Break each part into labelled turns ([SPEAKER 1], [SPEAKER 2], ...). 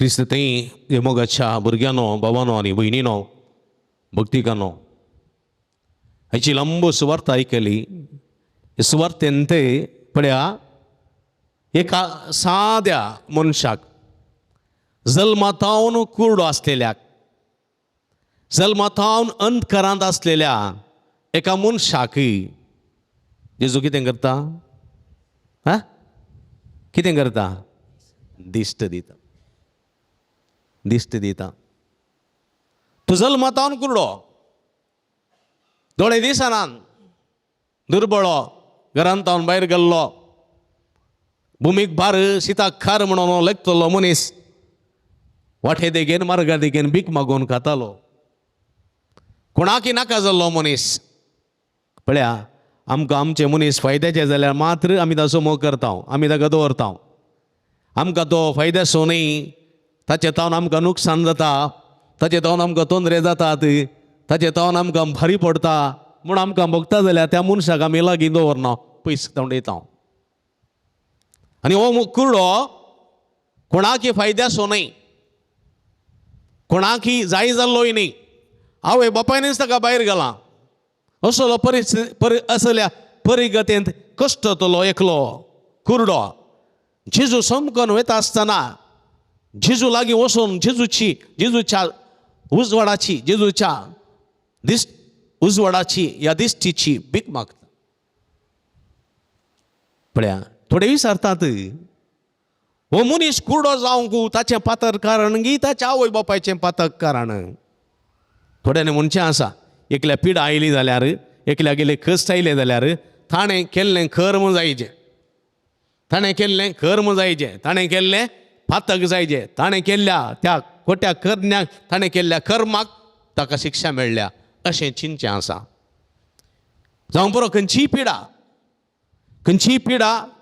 [SPEAKER 1] क्रिस्त थंय मोगाच्या भुरग्यानो भावानो आनी भयणीनो भक्तिकानो हाची लंब सुवार्थ आयकली. सुवार्थेन ते पळया एका साद्या मनशाक जल्मातावन कुर्डो आसलेल्याक जल्मातावन अंतकारांत आसलेल्या एका मनशाक जेजू कितें करता? कितें करता? दिश्ट दिता. दिश्ट दिता. तूं जल्मातावन कुर्डो, दोळे दिसनान, दुर्बळो, घरांतावन भायर गेल्लो, भुमीक भार शिताक खार म्हणून लेगतलो मनीस, वाटे देगेन मार्गा देगेन भीक मागून खातालो, कोणाकी नाका जाल्लो मनीस. पळया आमकां आमचे मनीस फायद्याचे जाल्यार मात्र आमी ताचो मोग करता, आमी ताका दवरता. आमकां तो फायद्याचो न्ही, ताचे तावन आमकां नुकसान जाता, ताचे तावन आमकां तोंदरे जातात, ताचे तावन आमकां भारी पडटा म्हूण आमकां भोगता जाल्यार त्या मनशाक आमी लागीं दवरना, पयस तोंडयता. आनी हो कुर्डो कोणाकी फायद्याचो न्ही, कोणाकी जाय जाल्लोय न्ही. आवय बापायनीच ताका भायर गेला. असलो असल्या परिगतेंत कश्टतलो एकलो कुर्डो जेजू समकन वयता आसतना जेजू लागीं वचून जेजूच्या उजवाडाची जेजूच्या उजवाडाची ह्या दिश्टीची भीक मागता. पळया थोडे विचारतात हो मनीस कुर्डो जावंक ताचें पातक कारण गी ताच्या आवय बापायचें पातक कारण. थोड्यांनी म्हणचें आसा एकल्या पिडा आयली जाल्यार एकल्या गेले कश्ट आयले जाल्यार ताणें केल्लें कर्म जायचें, ताणें केल्लें कर्म जायचें, ताणें केल्लें पातक जायचें, ताणें केल्ल्या त्या खोट्या कर्ण्याक ताणें केल्ल्या कर्माक ताका शिक्षा मेळ्ळ्या अशें चिंतचें आसा. जावं बरो खंयचीय पिडा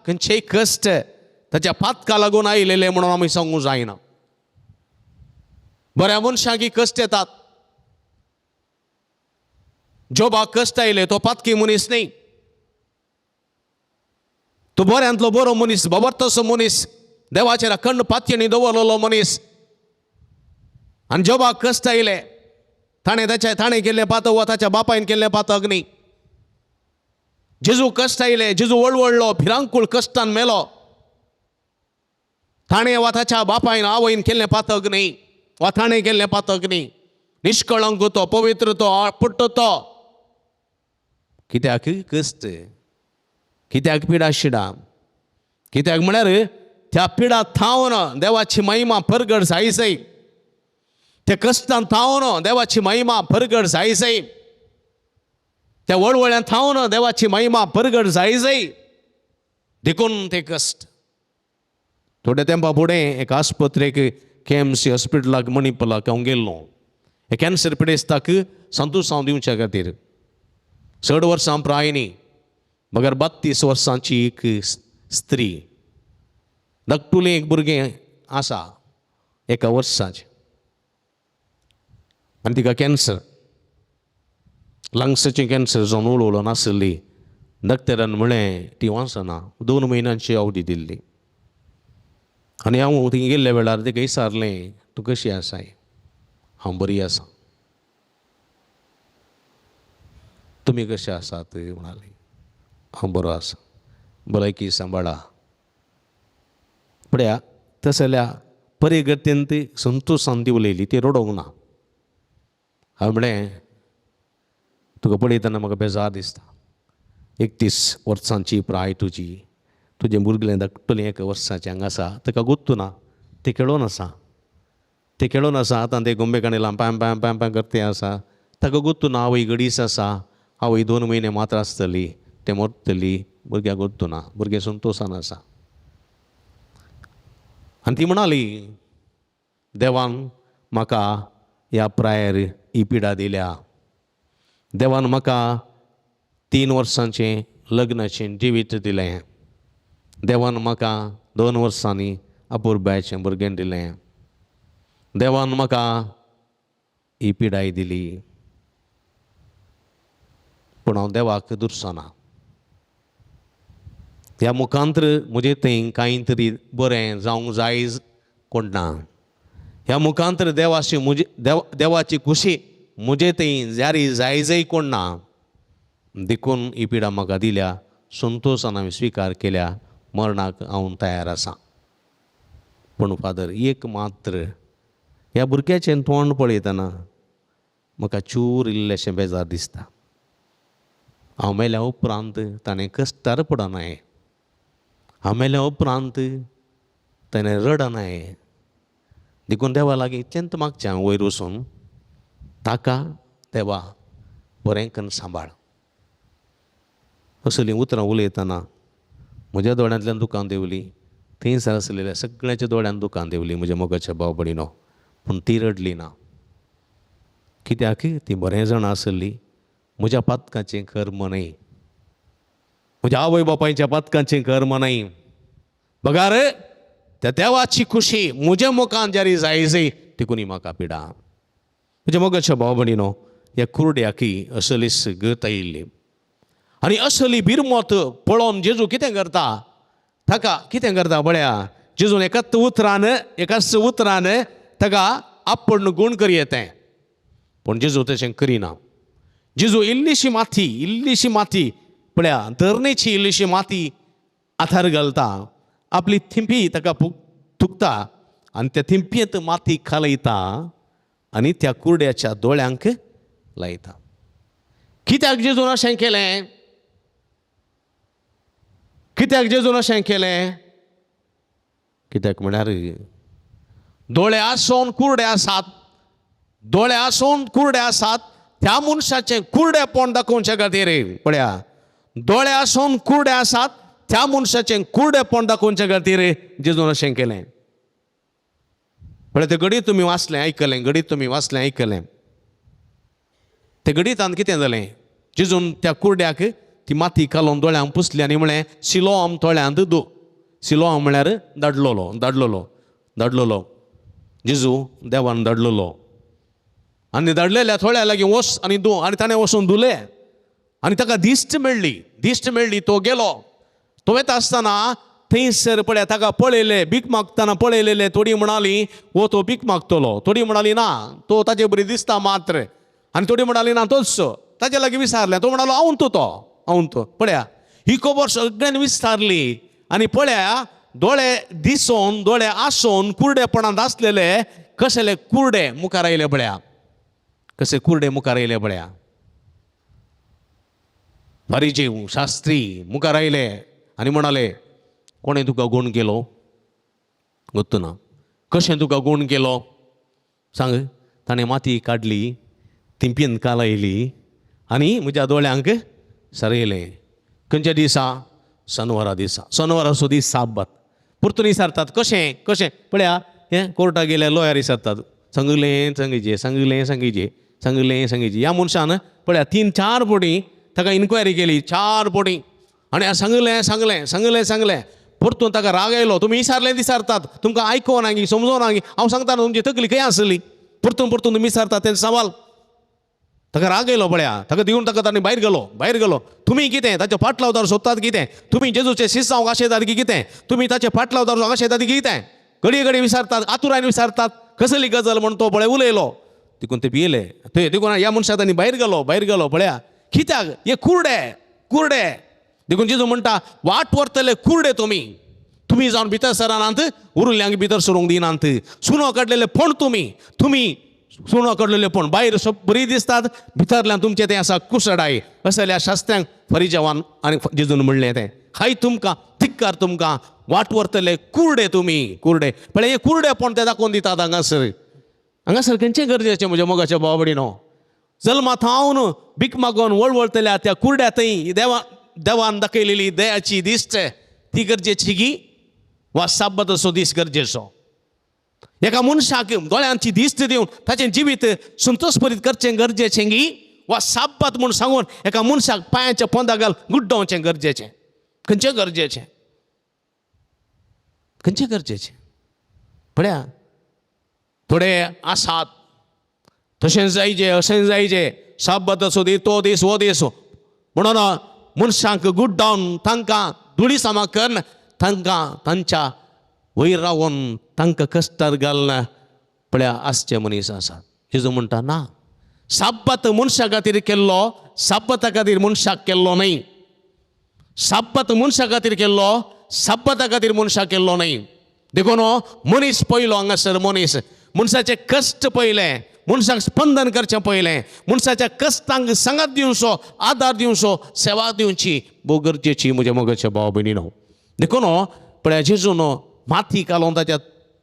[SPEAKER 1] खंयचेय कश्ट ताच्या पातका लागून आयलेले म्हणून आमी सांगूंक जायना. बऱ्या मनशाक कश्ट येतात. जोबाक कश्ट आयले तो पातकी मनीस न्ही, तो बऱ्यांतलो बरो मनीस, बाबर्थसो मनीस, देवाचेर अखंड पातयेनी दवरलेलो मनीस. आनी जोबाक कश्ट आयले ताणें केल्लें पातक वा ताच्या बापायन केल्लें पातक न्ही. जेजू कश्ट आयले, जेजू वळवळलो भिरांकूळ कश्टान मेलो, ताणें वा ताच्या बापायन आवयन केल्लें पातक न्ही, वा ताणें केल्लें पातक न्ही. निश्कळंक तो, पवित्र तो, पुट्ट तो. कित्याक कश्ट, कित्याक पिडा शिडा, कित्याक म्हळ्यार त्या पिडा थावन देवाची महिमा परगट जायसय, त्या कश्टान थावन देवाची महिमा परगट जायसय, त्या वळवळ्यान थावन देवाची महिमा परगट जायसय देखून ते कश्ट. थोड्या तेंपा फुडें एका आस्पत्रेक KMC हॉस्पिटलाक मणिपालाक हांव गेल्लो हे कॅन्सर पिडेस्ताक संतोशांव दिवच्या खातीर. 6 वर्सां प्रायनी मगर 32 वर्सांची एक स्त्री, धाकटुलें एक भुरगें आसा 1 वर्साचें, आनी तिका कॅन्सर, लंग्साचें कॅन्सर जावन उळवलो नासली. डॉक्टरान म्हळें ती वाचना, 2 म्हयन्यांची अवधी दिल्ली. आनी हांव थंय गेल्ल्या वेळार तिका विचारलें तूं कशी आसा? हांव बरी आसा. तुमी कशे आसात? म्हणाली हांव बरो आसा, भलायकी सांबाळा. पळया तशें जाल्यार परिगतेन ती संतोशान दिवलेली, ती रडोंक ना. हांवें म्हळें तुका पळयतना म्हाका बेजार दिसता. 31 वर्सांची प्राय तुजी, तुजें भुरगें धाकटुलें 1 वर्साचें हांगा आसा, ताका गुत्तू ना, तें खेळोन आसा, तें खेळोन आसा. आतां ते गोंबेकाणेलां पॅम पॅम पॅम पॅम करते आसा, ताका गुत्तू ना. आवय गडीस आसा, आवय 2 म्हयने मात्र आसतली, तें मरतली, भुरग्याक गुत्तू ना, भुरगें संतोशान आसा. आनी ती म्हणाली देवान म्हाका ह्या प्रायर ही पिडा दिल्या, देवान म्हाका 3 वर्सांचें लग्नाचें जिवीत दिलें, देवान म्हाका 2 वर्सांनी अपुरबायेचें भुरगें दिलें, देवान म्हाका ही पिडाय दिली, पूण हांव देवाक दुरसना. ह्या मुखांतर म्हजे थंय कांय तरी बरें जावंक जाय कोण ना. ह्या मुखांतर देवाशी देवाची खुशी मुजे थंय जारी जायजय कोण ना देखून ही पिडा म्हाका दिल्या, संतोशान हांवें स्विकार केल्या, मरणाक हांव तयार आसां. पूण फादर एक मात्र ह्या भुरग्याचें तोंड पळयतना म्हाका चूर इल्लेशें बेजार दिसता. हांव मेल्या उपरांत ताणें कश्टार पडनाय, हांव मेल्या उपरांत ताणें रडनाय. देखून देवा लागीं इतलेंत मागचें हांव वयर वचून, ताका देवा बरें करून सांबाळ. असलीं उतरां उलयतना म्हज्या दोळ्यांतल्यान दुकान देंवली, थंयसर आसलेल्या सगळ्यांच्या दोळ्यान दुकान देंवली म्हज्या मोगाच्या भाव भयणीनो. पूण ती रडली ना, कित्याक ती बरें जाण आसली. म्हज्या पातकाचें कर्म न्हय, म्हज्या आवय बापायच्या पातकाचें कर्म न्हय. बगार त्या देवाची खुशी म्हज्या मुखान जारी जायजय देखून म्हाका पिडा. म्हज्या मोगाच्या भाव भयणीनो, ह्या कुरड्याकी असलीच गत आयिल्ली आनी असली बिरमोत पळोवन जेजू कितें करता, ताका कितें करता पळया. जेजून एकाच उतरान ताका आपण गूण करी येतें. पूण जेजू तशें करिना. जेजू इल्लीशी माती पळया, धरणेची इल्लीशी माती आथार घालता, आपली थिंपी ताका थुकता आनी त्या थिंपयेंत माती खालयता आनी त्या कुरड्याच्या दोळ्यांक लायता. कित्याक जेजून अशें केलें? कित्याक जेजून अशें केलें? कित्याक म्हळ्यार दोळे आसोन कुरडे आसात, दोळे आसोन कुरडे आसात, त्या मनशाचें कुरडेपण दाखोवचे खातीर पळया, दोळे आसोन कुरडे आसात, त्या मनशाचें कुरडेपण दाखोवचे खातीर जेजून अशें केलें. पळय, तें घडीत तुमी वाचलें आयकलें. ते घडीतान कितें जालें? जेजून त्या कुरड्याक ती माती घालून दोळ्यांक पुसली आनी म्हळें सिलोआम दोळ्यांत दू. सिलोआम म्हळ्यार धाडलोलो. जेजू देवान धाडलोलो आनी धाडलेल्या थोड्या लागीं वच आनी दू. आनी ताणें वचून धुलें आनी ताका दिश्ट मेळ्ळी. तो गेलो. तो वता आसतना थंयसर पळय ताका पळयलें, भीक मागतना पळयलेले. थोडी म्हणाली वो तो भीक मागतलो, थोडी म्हणाली ना तो ताचे बरी दिसता मात्र, आनी थोडी म्हणाली ना तोच. ताचे लागीं विचारलें. तो म्हणालो हांव तो. पळया, ही खबर सगळ्यांनी विस्तारली आनी पळया, दोळे दिसोन दोळे आसोन कुरडेपणांत आसलेले कसले कुरडे मुखार आयले पळया. कसे कुरडे मुखार आयले पळया. फारीजी शास्त्री मुखार आयले आनी म्हणाले, कोणें तुका गूण केलो? गोत्तू ना. कशें तुका गूण केलो सांग. ताणें माती काडली, थिंपीन कालयली आनी म्हज्या दोळ्यांक सरयलें. खंयच्या दिसा? शनवाराचो दीस साबत. परतून विचारतात कशें पळया, हें कोर्टाक गेले लॉयर विचारतात, सांगिल्लें. ह्या मनशान पळया 3-4 फावटी ताका इन्क्वायरी केली, 4 फावटी. आनी सांगलें. परतून ताका राग आयलो. तुमी विचारतात, तुमकां आयकोना गी, समजोना गी. हांव सांगता तुमची तकली खंय आसली? परतून तुमी विचारतात ते सवाल. ताका राग आयलो पळया. ताका दिवन ताका ताणें भायर गेलो. तुमी कितें ताचे फाटलावदार सोदतात कितें? तुमी जेजूचे शिष्य हांव आशेतात की कितें? तुमी ताचे फाटलावदार आशेतात की कितें? घडी विचारतात, आतुरान विचारतात, कसली गजाल म्हण तो पळय उलयलो. देखून ते भियेले. देखून ह्या मनशाक तांणी भायर गेलो पळया. कित्याक? हे कुरडे. देखून जेजू म्हणटा, वाट व्हरतले कुरडे तुमी जावन भितर सरानांत, उरिल्ल्यांक भितर सरूंक दिनांत. सुनो काडलेले पण तुमी सुनो काडलेले पण भायर बरी दिसतात, भितरल्यान तुमचें तें आसा कुसडाय. असल्या शास्त्र्यांक फरिजावान आनी जेजून म्हणलें तें, हाय तुमकां, धिक्कार तुमकां, वाट व्हरतले कुरडे कुरडे. पळय, हे कुरडेपण ते दाखोवन दितात हांगासर खंयचें गरजेचें म्हज्या मोगाच्या भाव भयणीनो. जल्मात हांव भीक मागोन वळवळतल्या त्या कुरड्या थंय देवान दाखयलेली दयाची दिश्ट ती गरजेची गी, वा साबताचो दीस गरजेचो? एका मनशाक दोळ्यांची दिश्ट दिवन ताचें जिवीत संतोषभरीत करचें गरजेचें गी, वा साबत म्हूण सांगून एका मनशाक पांयाच्या पोंदा गुड्डोवचें गरजेचें? खंयचें गरजेचें? पळया, थोडे आसात तशें जायचें अशें जायचें, साबताचो दीस तो दीस हो दीस म्हणून मनशांक गुड्डावन तांकां धुळी सामा करून तांकां तांच्या वयर रावून तांकां कश्टार घालना पळया आसचे मनीस आसात. जेजू म्हणटा ना, साब्बात मनशा खातीर केल्लो, साब्बाता खातीर मनशाक केल्लो न्ही. साब्बात मनशा खातीर केल्लो, साब्बाता खातीर मनशाक केल्लो न्ही. देखून मनीस पयलो हांगासर मनीस. मनशाचे कश्ट पयले, मनशाक स्पंदन करचें पयलें, मनशाच्या कश्टांक सांगात दिवचो, आदार दिवचो, सेवा दिवची भोव गरजेची म्हज्या मोगाच्या भाव भयणीनो. देखून पळया जेजून माती घालून ताच्या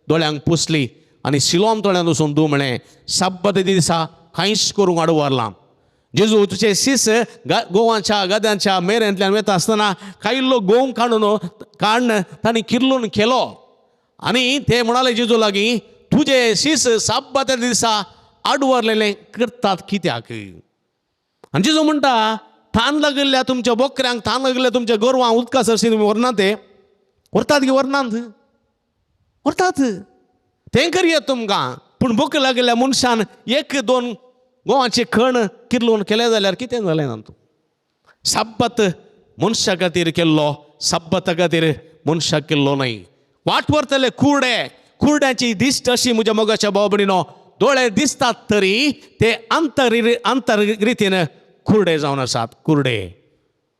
[SPEAKER 1] दोळ्यांक पुसली आनी सिलोम दोळ्यांत वचून तूं म्हळें साब्बात दिसा कांयच करूंक आडवरलां. जेजू तुजे सीस गोवांच्या गद्यांच्या मेरेंतल्यान वता आसतना कांय लोक गोव काडून तांणी किर्लून केलो आनी ते म्हणाले जेजू लागीं तुजे सीस साब्बात दिसा आडवरलेलें करतात कित्याक. आनी जेजू म्हणटा थान लागल्या तुमच्या बोकऱ्यांक, थान लागल्या तुमच्या गोरवांक उदका सरशी तुमी व्हरनात ते व्हरतात की व्हरनात व्हरतात तें करयेत तुमकां. पूण भूक लागल्या मनशान एक दोन गोवांचे खण किर्लून केले जाल्यार कितें जालें ना. तूं साब्बात मनशा खातीर केल्लो, साब्बाता खातीर मनशाक केल्लो न्ही. वाट व्हरतले कुरड्याची दिश्ट अशी म्हज्या मोगाच्या भाव भयणीनो. दोळे दिसतात तरी ते अंतरितीन कुरडे जावन आसात. कुरडे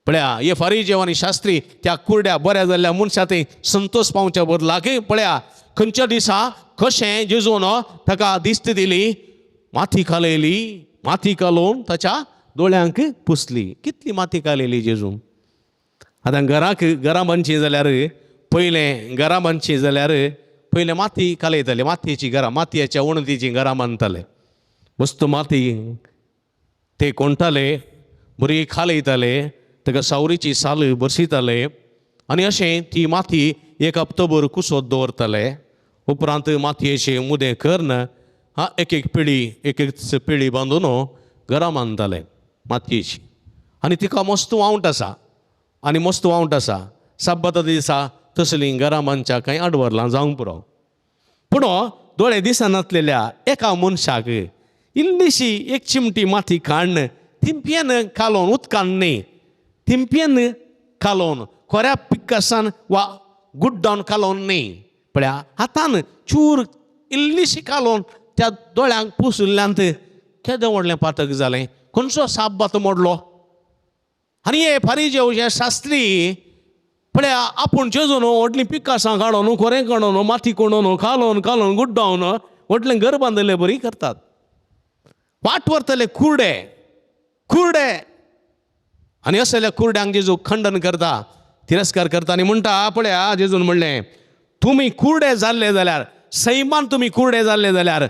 [SPEAKER 1] पळया हे फारीजेव आनी शास्त्री त्या कुरड्या बऱ्या जाल्ल्या मनशा थंय संतोष पावच्या बदलाक पळया खंयच्या दिसा कशें जेजून ताका दिश्ट दिली, माती घालयली, माती घालून ताच्या दोळ्यांक पुसली. कितली माती घालयली जेजून. आतां घरां बांदची जाल्यार पयलें माती घालयताले, मातयेची घरां, मातयेच्या उणतीची घरां बांदताले. मस्त माती ते कोणटाले, बरी खालयताले, ताका सावरीची साल बसयताले आनी अशें ती माती एक हप्तोभर कुसोत दवरताले. उपरांत मातयेचे मुदें करून एक पिळी बांदून घरां बांदताले मातयेची. आनी तिका मस्त वावंट आसा. साब्बाता दिसा तसलीं घरां बांदच्या कांय आडवरलां जावंक पुरो. पूण दोळे दिसनासलेल्या एका मनशाक इल्लीशी एक चिमटी माती काडून थिंपयेन घालून, उदकान न्ही, थिंपयेन घालून, खोऱ्या पिकासान वा गुड्डावन घालून न्ही, पळया हातान चूर इल्लीशी घालून त्या दोळ्यांक पुसुल्ल्यांत केदें व्हडलें पातक जालें. खंयचो साब्बात मोडलो. आनी हे फारीजेव हे शास्त्री पळया आपूण जेजून व्हडलीं पिकासां काडून, खोरें काडून, माती कोडून, घालून गुड्डावन व्हडलें घर बांदलें बरी करतात. वाट व्हरतले कुरडे आनी असल्या कुरड्यांक जेजू खंडन करता, तिरस्कार करता आनी म्हणटा पळया जेजून म्हणलें तुमी कुरडे जाल्ले जाल्यार, सैमान तुमी कुरडे जाल्ले जाल्यार,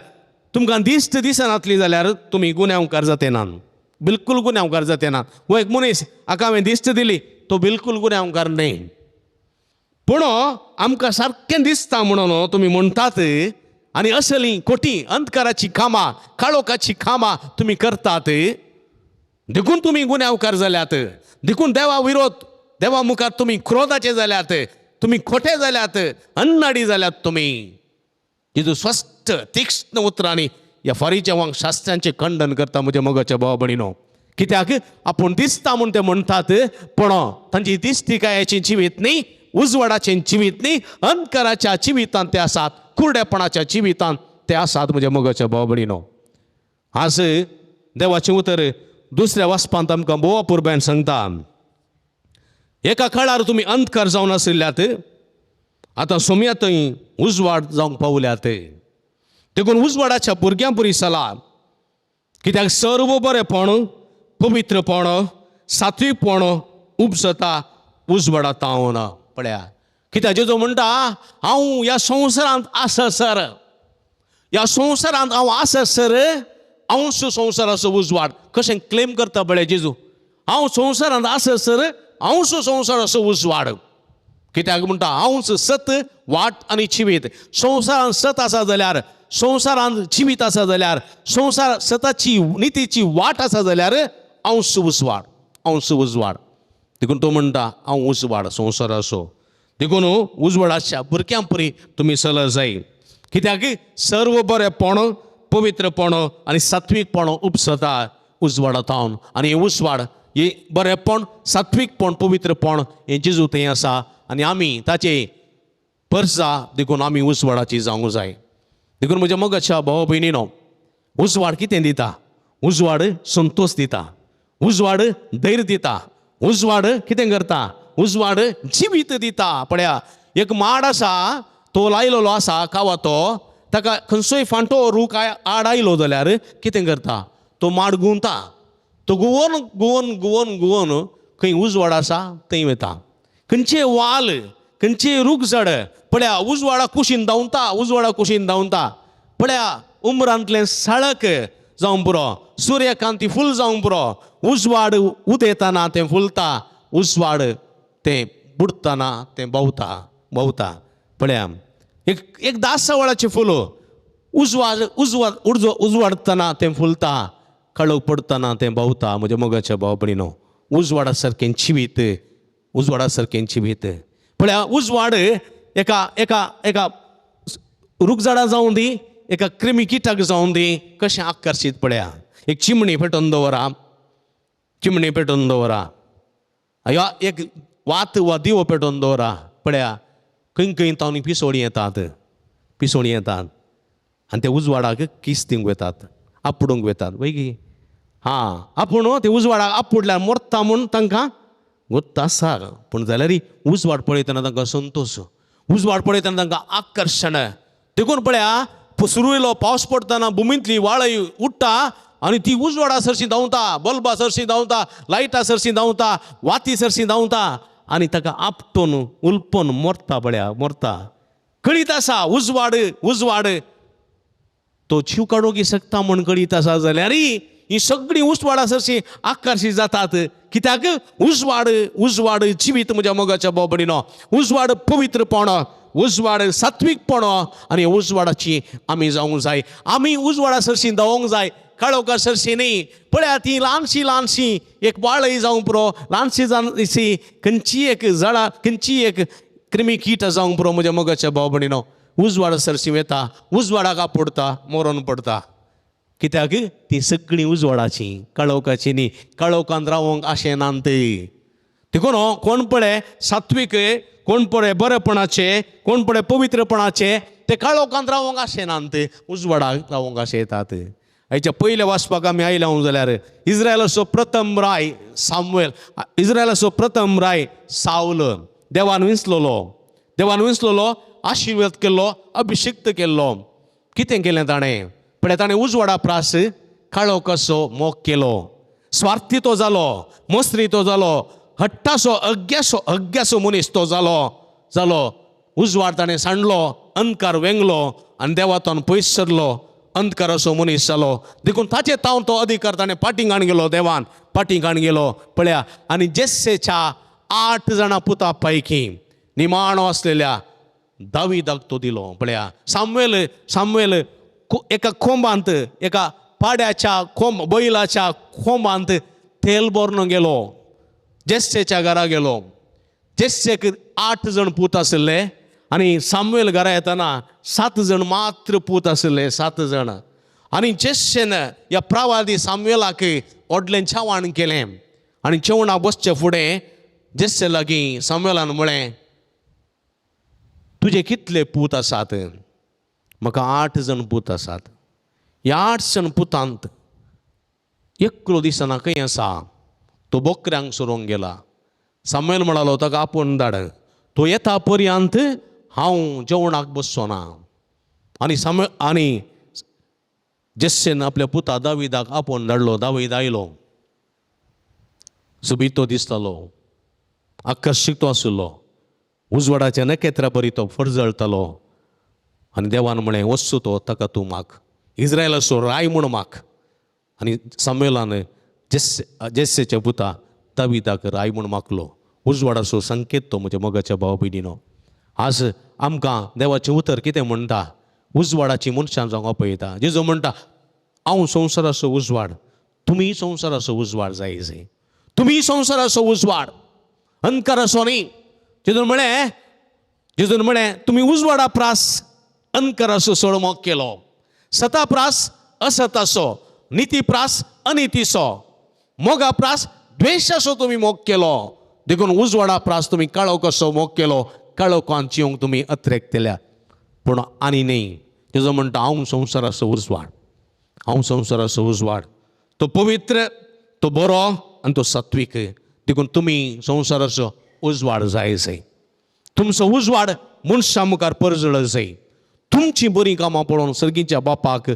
[SPEAKER 1] तुमकां दिश्ट दिसनातली जाल्यार तुमी गुन्यांवकार जाते नात. बिलकूल गुन्यांवकार जाते नात. वो एक मनीस हाका हांवें दिश्ट दिली तो बिलकूल गुन्यांवकार न्ही. पूण आमकां सारकें दिसता म्हणून तुमी म्हणटात आनी असलीं खोटी अंधकाराची कामां, काळोखाची कामां तुमी करतात. देखून तुमी गुन्यांवकार जाल्यात. देखून देवा मुखार तुमी क्रोधाचे जाल्यात, तुमी खोटे जाल्यात, अन्नाडी जाल्यात तुमी. जेजू स्पश्ट तीक्ष्ण उतरांनी ह्या फारीजेवांक शास्त्रांचें खंडन करता म्हज्या मोगाच्या भाव भयणीनो. कित्याक आपूण दिसता म्हूण ते म्हणटात, पूण तांची दिश्टिकायेचें जिवीत न्ही, उजवाडाचें जिवीत न्ही, अंधकाराच्या जिवितांत ते आसात, कुरडेपणाच्या जिवितांत ते आसात म्हज्या मोगाच्या भाव भयणीनो. आज देवाचें उतर दुसऱ्या वाचपांत आमकां बोवा पुरब्यान सांगता, एका काळार तुमी अंधकार जावन आशिल्ल्यात, आतां सोम्या थंय उजवाड जावंक पावल्यात. देखून उजवाडाच्या भुरग्यां बरी सला. कित्याक सर्व बरेपण, पवित्रपण, सात्विकपण उपजता उजवाडांत हांव. पळया कित्याक जेजू म्हणटा हांव ह्या संवसारांत आससर, ह्या संवसारांत हांव आससर, हांवच संवसाराचो उजवाड. कशें क्लेम करता पळय जेजू, हांव संवसारांत आससर हांवच संवसाराचो उजवाड. कित्याक म्हणटा हांवच सत, वाट आनी जिवीत. संवसारांत सत आसा जाल्यार, संवसारांत जिवीत आसा जाल्यार, संवसार सताची नितीची वाट आसा जाल्यार हांवच उजवाड. देखून तो म्हणटा हांव उजवाड संवसाराचो. देखून उजवाडाच्या भुरग्यां परी तुमी चल जाय. कित्याक सर्व बरेपण, पवित्रपण आनी सात्विकपण उपसता उजवाडांत हांव. आनी हे उजवाड, हे बरेपण, सात्विकपण, पवित्रपण हे जेजू थंय आसा आनी आमी ताचे परसा देखून आमी उजवाडाची जावंक जाय. देखून म्हज्या मोगाच्या भावा भयणीनो, उजवाड कितें दिता? उजवाड संतोष दिता, उजवाड धैर्य दिता, उजवाड कितें करता? उजवाड जिवीत दिता. पळया, एक माड आसा, तो लायलेलो आसा कावातो, ताका खंयचोय फांटो रूख आड आयलो जाल्यार कितें करता? तो माड गुंवता. तो गुवोन गुवोन गुवोन गुवोन खंय उजवाड आसा थंय वता. खंयचे वाल, खंयचे रूख झाड, पळया उजवाडा कुशीन धांवता, उजवाडा कुशीन धांवता. पळया उमरांतलें साळक जावं पुरो, सूर्यकांती फूल जावं पुरो, उजवाड उदेताना तें फुलता, उजवाड तें बुडतना तें भोंवता भोंवता. पळया एक दासवळाचें फूल उजवाड उजवाड उजवाडतना तें फुलता, काळोख पडतना तें भोंवता. म्हज्या मोगाच्या भाव भयणीनो, उजवाडा सारकें जिवीत, उजवाडा सारकें जिवीत. पळया उजवाड एका एका एका रूख झाडां जावं दी, एका क्रिमी किटाक जावं दी, कशें आकर्शीत. पळया एक चिमणी पेटोवन दवरा, चिमणी पेटोवन दवरा, या एक वात वा दिवो पेटोवन दवरा. पळया खंय खंय तावनी पिसोळी येतात, पिसोळी येतात आनी ते उजवाडाक किस दिवंक वेतात, आपडूंक वेतात. वैगी हां, आपूण ते उजवाडाक आपडल्यार मरता म्हूण तांकां गोत्त आसा. पूण जाल्यार उजवाड पळयतना तांकां संतोश, उजवाड पळयतना तांकां आकर्शण. देखून पळया सुरयलो पावस पडतना भुमींतली वाळय उडटा आनी ती उजवाडा सरशी धांवता, बल्बा सरशी धांवता, लायटा सरशी धांवता, वाती सरशी धांवता आनी ताका आपटून उलपून मरता. पळया मरता. कळीत आसा उजवाड, उजवाड तो जीव काडूंक शकता म्हूण कळीत आसा जाल्यार ही सगळीं उजवाडा सरशी आकर्शीत जातात. कित्याक उजवाड, उजवाड जिवीत. म्हज्या मोगाच्या भाव भयणीनो, उजवाड पवित्रपण, उजवाड सात्विकपण आनी उजवाडाची आमी जावंक जाय. आमी उजवाडा सरशी धांवोंक जाय, काळोखा सरशी न्ही. पळया ती ल्हानशी ल्हानशी एक वाळय जावं पुरो, ल्हानशी खंयची एक झाडां, खंयची एक क्रिमी कीट जावं पुरो. म्हज्या मोगाच्या भाव भयणीनो, उजवाडा सरशी वता, उजवाडाक आपडटा, मरोन पडता. कित्याक ती सगळीं उजवाडाची, काळोखाची न्ही. काळोखांत रावंक आशें नांत. देखून कोण पळय सात्वीक, कोण पळय बरेपणाचे, कोण पळय पवित्रपणाचे, ते काळोखांत रावंक आशें नांत, उजवाडाक रावंक आशें येतात. हेच्या पयले वाचपाक आमी आयल्या जाल्यार इस्रायलाचो प्रथम राय सामुएल, इस्रायलाचो प्रथम राय साऊल देवान विंचलोलो, आशिर्वाद केल्लो, अभिषिक्त केल्लो. कितें केलें ताणें? पण ताणें उजवाडा प्रास काळोखाचो मोग केलो. स्वार्थी तो जालो, मस्री तो जालो, हट्टाचो अग्ग्याचो मनीस तो जालो. उजवाड ताणें सांडलो, अंधकार वेंगलो आनी देवातून पयस सरलो, अंधकाराचो मनीस जालो. देखून ताचे तावन तो अधिकार ताणें पाटिंगान गेलो, देवान पाटिंगान गेलो. पळया आनी जेस्सेच्या 8 जाणां पुता पैकी निमाणो आसलेल्या दाविदाक तो दिलो. पळया सामुएल एका खोंबांत, एका पाड्याच्या बैलाच्या खोंबांत तेल भरून गेलो, जेस्सेच्या घरा गेलो. जेस्सेक 8 जण पूत आसले आनी सामुएल घरा येतना 7 जण मात्र पूत आसले, 7 जण. आनी जेस्सेन ह्या प्रवादी सामुएलाक व्हडलें जेवण केलें आनी जेवणाक बसचे फुडें जेस्से लागीं सामुएलान म्हळें, तुजे कितले पूत आसात? म्हाका 8 जण पूत आसात. ह्या 8 जण पुतांत एकलो दिसना खंय आसा, तो बोकऱ्यांक सोरोंक गेला. सामुएल म्हणालो ताका आपूण धाड, तो येता पर्यंत हांव जेवणाक बसचो ना. आनी जेस्सेन आपल्या पुता दाविदाक आपूण धाडलो. दावीद आयलो, सुबीतो दिसतालो, आकर्शीत आशिल्लो, उजवाडाच्या नखेत्रा परी तो फडजळतालो. आनी देवान म्हळें, वच्चो तो ताका तूं माग, इस्रायलाचो राय म्हूण माग. आनी सामुएलान जेस्सेच्या पुता दाविदाक राय म्हूण मागलो. उजवाडाचो संकेत तो. म्हज्या मोगाच्या भाव भयणीनो, आज आमकां देवाचें उतर कितें म्हणटा? उजवाडाची मनशां जावंक आपयता. जेजू म्हणटा, हांव संवसाराचो उजवाड, तुमी संवसाराचो उजवाड जाय. तुमी संवसाराचो उजवाड, अंधकाराचो न्ही. जेजून म्हळें तुमी उजवाडा प्रास अंधकाराचो सोड मोग केलो, सता प्रास असताचो, निती प्रास अनितीचो, मोगा प्रास द्वेशाचो तुमी मोग केलो. देखून उजवाडा प्रास तुमी काळोखाचो मोग केलो, काळोखांत जिवंक तुमी अत्रेक केल्या. पूण आनी न्ही, तेजो म्हणटा हांव संवसाराचो उजवाड, हांव संवसाराचो उजवाड. तो पवित्र, तो बरो आनी तो सात्वीक. देखून तुमी संवसाराचो उजवाड जाय जाय. तुमचो उजवाड मनशां मुखार परजळ जाय. तुमची बरीं कामां पळोवन सर्गीच्या बापाक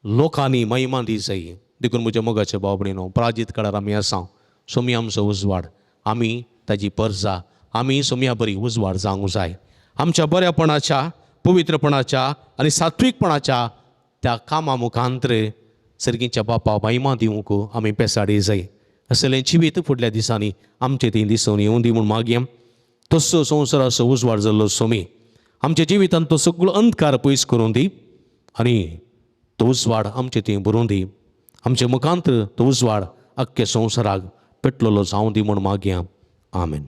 [SPEAKER 1] लोकांनी महिमा दी जाय. देखून म्हज्या मोगाच्या भाव भयणीनो, पराजीत काळार आमी आसा. सोमी आमचो उजवाड, आमी ताजी परजा, आमी सोम्या बरी उजवाड जावंक जाय. आमच्या बऱ्यापणाच्या, पवित्रपणाच्या आनी सात्वीकपणाच्या त्या कामां मुखांतर सर्गीच्या बापा महिमा दिवंक आमी पेसाडी जाय. असलें जिवीत फुडल्या दिसांनी आमचे ती दिसून येवं दी म्हूण मागया. तसो संवसाराचो उजवाड जाल्लो सोमी आमच्या जिवितांत तो सगळो अंधकार पयस करून दी आनी तो उजवाड आमचे थंय भरून दी. आमच्या मुखांतर तो उजवाड आख्ख्या संवसाराक पेटलेलो जावं दी म्हूण मागया. आमेन.